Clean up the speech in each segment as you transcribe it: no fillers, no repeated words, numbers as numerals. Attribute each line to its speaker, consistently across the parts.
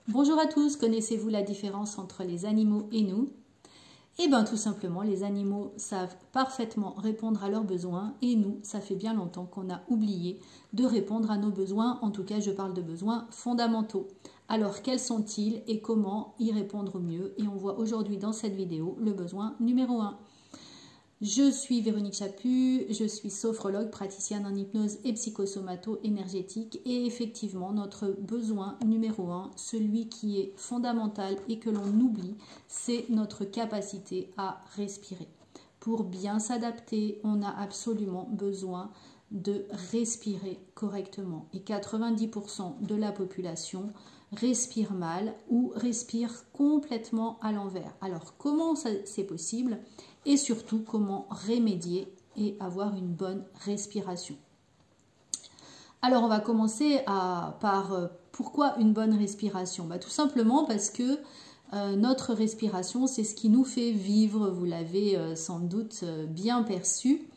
Speaker 1: Bonjour à tous, connaissez-vous la différence entre les animaux et nous? Eh bien tout simplement, les animaux savent parfaitement répondre à leurs besoins et nous, ça fait bien longtemps qu'on a oublié de répondre à nos besoins, en tout cas je parle de besoins fondamentaux. Alors quels sont-ils et comment y répondre au mieux? Et on voit aujourd'hui dans cette vidéo le besoin numéro 1. Je suis Véronique Chaput, je suis sophrologue, praticienne en hypnose et psychosomato-énergétique et effectivement notre besoin numéro 1, celui qui est fondamental et que l'on oublie, c'est notre capacité à respirer. Pour bien s'adapter, on a absolument besoin de respirer correctement et 90% de la population respire mal ou respire complètement à l'envers. Alors comment c'est possible et surtout comment remédier et avoir une bonne respiration? Alors on va commencer par pourquoi une bonne respiration? Tout simplement parce que notre respiration c'est ce qui nous fait vivre, vous l'avez sans doute bien perçu.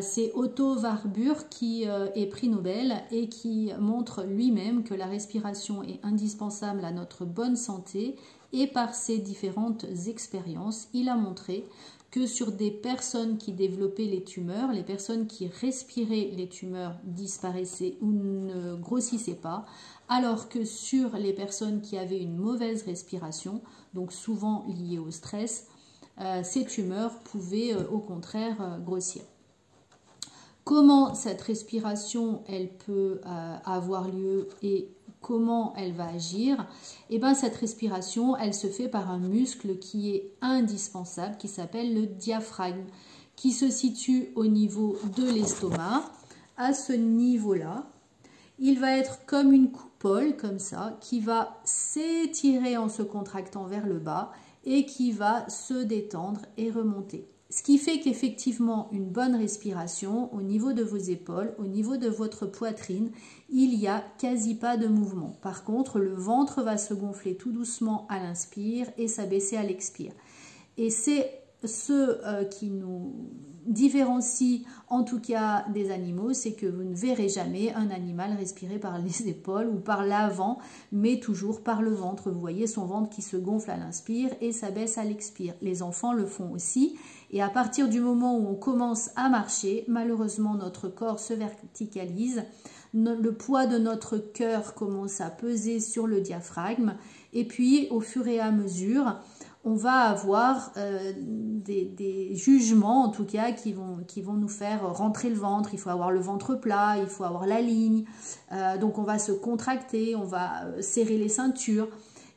Speaker 1: C'est Otto Warburg qui est prix Nobel et qui montre lui-même que la respiration est indispensable à notre bonne santé et par ses différentes expériences, il a montré que sur des personnes qui développaient les tumeurs, les personnes qui respiraient les tumeurs disparaissaient ou ne grossissaient pas, alors que sur les personnes qui avaient une mauvaise respiration, donc souvent liée au stress, ces tumeurs pouvaient au contraire grossir. Comment cette respiration elle peut avoir lieu et comment elle va agir? Eh bien cette respiration elle se fait par un muscle qui est indispensable qui s'appelle le diaphragme qui se situe au niveau de l'estomac. À ce niveau-là, il va être comme une coupole comme ça qui va s'étirer en se contractant vers le bas et qui va se détendre et remonter. Ce qui fait qu'effectivement, une bonne respiration au niveau de vos épaules, au niveau de votre poitrine, il n'y a quasi pas de mouvement. Par contre, le ventre va se gonfler tout doucement à l'inspire et s'abaisser à l'expire. Et c'est ce qui nous différencie en tout cas des animaux, c'est que vous ne verrez jamais un animal respirer par les épaules ou par l'avant, mais toujours par le ventre. Vous voyez son ventre qui se gonfle à l'inspire et s'abaisse à l'expire. Les enfants le font aussi et à partir du moment où on commence à marcher, malheureusement notre corps se verticalise, le poids de notre cœur commence à peser sur le diaphragme et puis au fur et à mesure, on va avoir des jugements en tout cas qui vont nous faire rentrer le ventre. Il faut avoir le ventre plat, il faut avoir la ligne. Donc on va se contracter, on va serrer les ceintures.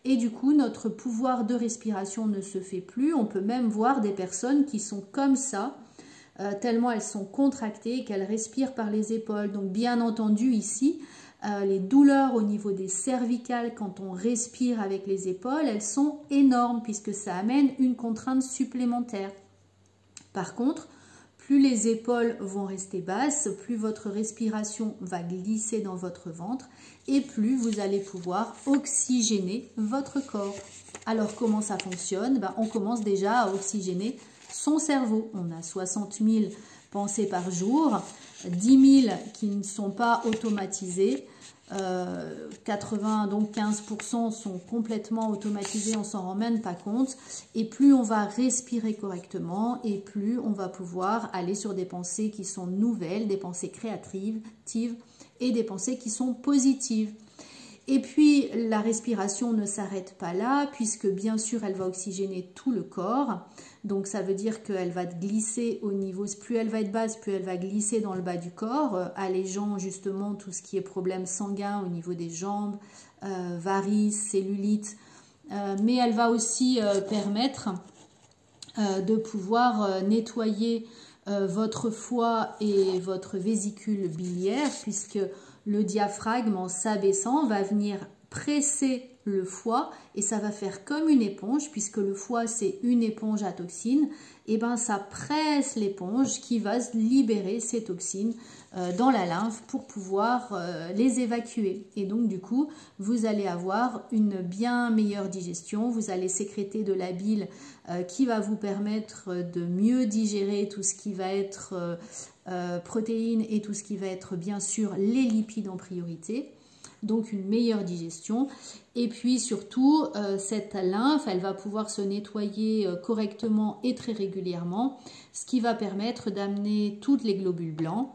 Speaker 1: Et du coup, notre pouvoir de respiration ne se fait plus. On peut même voir des personnes qui sont comme ça, tellement elles sont contractées et qu'elles respirent par les épaules. Donc bien entendu ici, les douleurs au niveau des cervicales quand on respire avec les épaules, elles sont énormes puisque ça amène une contrainte supplémentaire. Par contre, plus les épaules vont rester basses, plus votre respiration va glisser dans votre ventre et plus vous allez pouvoir oxygéner votre corps. Alors comment ça fonctionne? On commence déjà à oxygéner son cerveau. On a 60 000 pensées par jour, 10 000 qui ne sont pas automatisées. 15% sont complètement automatisés, on s'en rend même pas compte et plus on va respirer correctement et plus on va pouvoir aller sur des pensées qui sont nouvelles, des pensées créatives et des pensées qui sont positives. Et puis la respiration ne s'arrête pas là puisque bien sûr elle va oxygéner tout le corps. Donc ça veut dire qu'elle va glisser au niveau, plus elle va être basse, plus elle va glisser dans le bas du corps, allégeant justement tout ce qui est problème sanguin au niveau des jambes, varices, cellulite. Mais elle va aussi permettre de pouvoir nettoyer votre foie et votre vésicule biliaire puisque le diaphragme en s'abaissant va venir presser le foie et ça va faire comme une éponge puisque le foie c'est une éponge à toxines et ça presse l'éponge qui va libérer ces toxines dans la lymphe pour pouvoir les évacuer et donc du coup vous allez avoir une bien meilleure digestion, vous allez sécréter de la bile qui va vous permettre de mieux digérer tout ce qui va être protéines et tout ce qui va être bien sûr les lipides en priorité. donc une meilleure digestion. Et puis surtout, cette lymphe, elle va pouvoir se nettoyer correctement et très régulièrement, ce qui va permettre d'amener tous les globules blancs,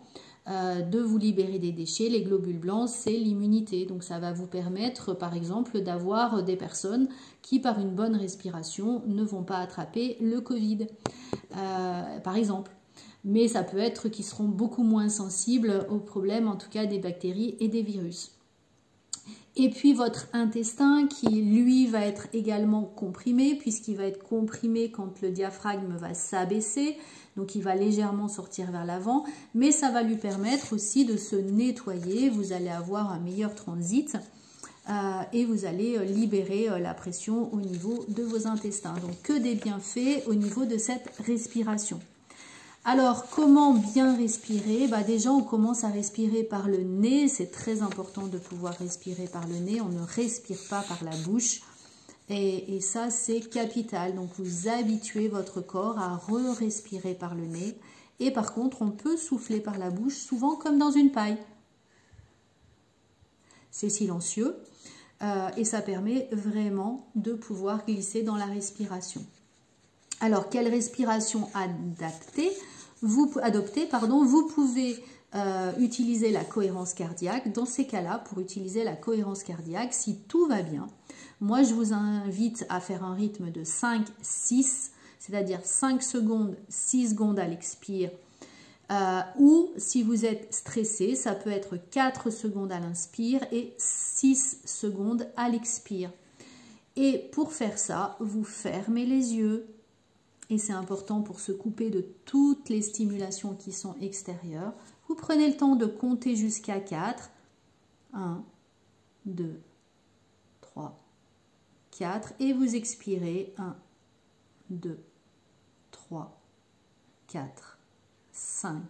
Speaker 1: de vous libérer des déchets. Les globules blancs, c'est l'immunité. Donc ça va vous permettre, par exemple, d'avoir des personnes qui, par une bonne respiration, ne vont pas attraper le Covid, par exemple. Mais ça peut être qu'ils seront beaucoup moins sensibles aux problèmes, en tout cas des bactéries et des virus. Et puis votre intestin qui, lui, va être également comprimé, puisqu'il va être comprimé quand le diaphragme va s'abaisser, donc il va légèrement sortir vers l'avant, mais ça va lui permettre aussi de se nettoyer, vous allez avoir un meilleur transit et vous allez libérer la pression au niveau de vos intestins. Donc que des bienfaits au niveau de cette respiration. Alors, comment bien respirer? Déjà, on commence à respirer par le nez. C'est très important de pouvoir respirer par le nez. On ne respire pas par la bouche. Et ça, c'est capital. Donc, vous habituez votre corps à re-respirer par le nez. Et par contre, on peut souffler par la bouche, souvent comme dans une paille. C'est silencieux. Et ça permet vraiment de pouvoir glisser dans la respiration. Alors, quelle respiration adopter? Vous pouvez utiliser la cohérence cardiaque. Dans ces cas-là, pour utiliser la cohérence cardiaque, si tout va bien, moi, je vous invite à faire un rythme de 5-6, c'est-à-dire 5 secondes, 6 secondes à l'expire. Ou si vous êtes stressé, ça peut être 4 secondes à l'inspire et 6 secondes à l'expire. Et pour faire ça, vous fermez les yeux. Et c'est important pour se couper de toutes les stimulations qui sont extérieures. Vous prenez le temps de compter jusqu'à 4. 1, 2, 3, 4. Et vous expirez. 1, 2, 3, 4, 5,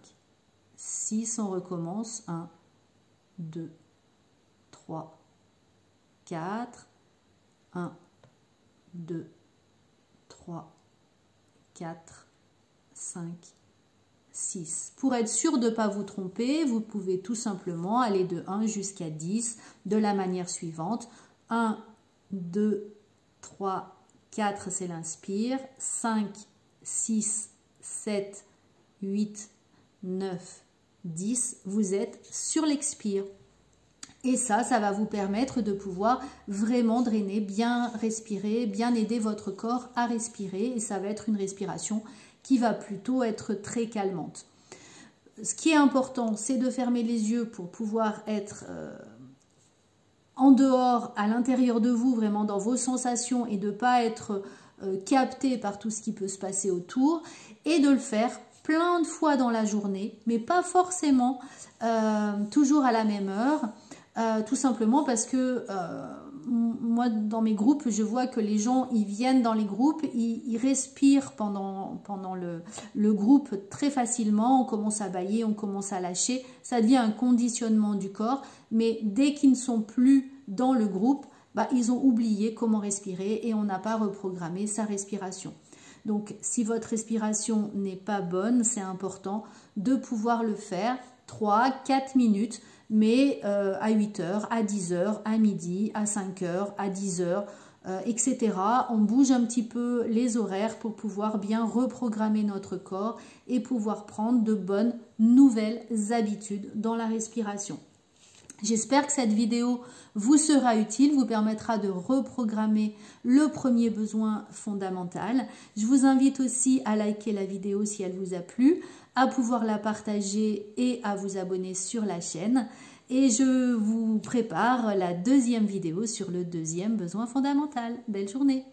Speaker 1: 6. On recommence. 1, 2, 3, 4. 1, 2, 3, 4, 5, 6. Pour être sûr de ne pas vous tromper, vous pouvez tout simplement aller de 1 jusqu'à 10 de la manière suivante. 1, 2, 3, 4, c'est l'inspire. 5, 6, 7, 8, 9, 10. Vous êtes sur l'expire. Et ça va vous permettre de pouvoir vraiment drainer, bien respirer, bien aider votre corps à respirer. Et ça va être une respiration qui va plutôt être très calmante. Ce qui est important, c'est de fermer les yeux pour pouvoir être en dehors, à l'intérieur de vous, vraiment dans vos sensations et de ne pas être capté par tout ce qui peut se passer autour. Et de le faire plein de fois dans la journée, mais pas forcément toujours à la même heure. Tout simplement parce que moi, dans mes groupes, je vois que les gens, ils viennent dans les groupes, ils respirent pendant le groupe très facilement, on commence à bâiller, on commence à lâcher, ça devient un conditionnement du corps, mais dès qu'ils ne sont plus dans le groupe, ils ont oublié comment respirer et on n'a pas reprogrammé sa respiration. Donc, si votre respiration n'est pas bonne, c'est important de pouvoir le faire 3-4 minutes, mais à 8 heures, à 10 heures, à midi, à 5 heures, à 10 heures, etc. On bouge un petit peu les horaires pour pouvoir bien reprogrammer notre corps et pouvoir prendre de bonnes nouvelles habitudes dans la respiration. J'espère que cette vidéo vous sera utile, vous permettra de reprogrammer le premier besoin fondamental. Je vous invite aussi à liker la vidéo si elle vous a plu, à pouvoir la partager et à vous abonner sur la chaîne. Et je vous prépare la deuxième vidéo sur le deuxième besoin fondamental. Belle journée!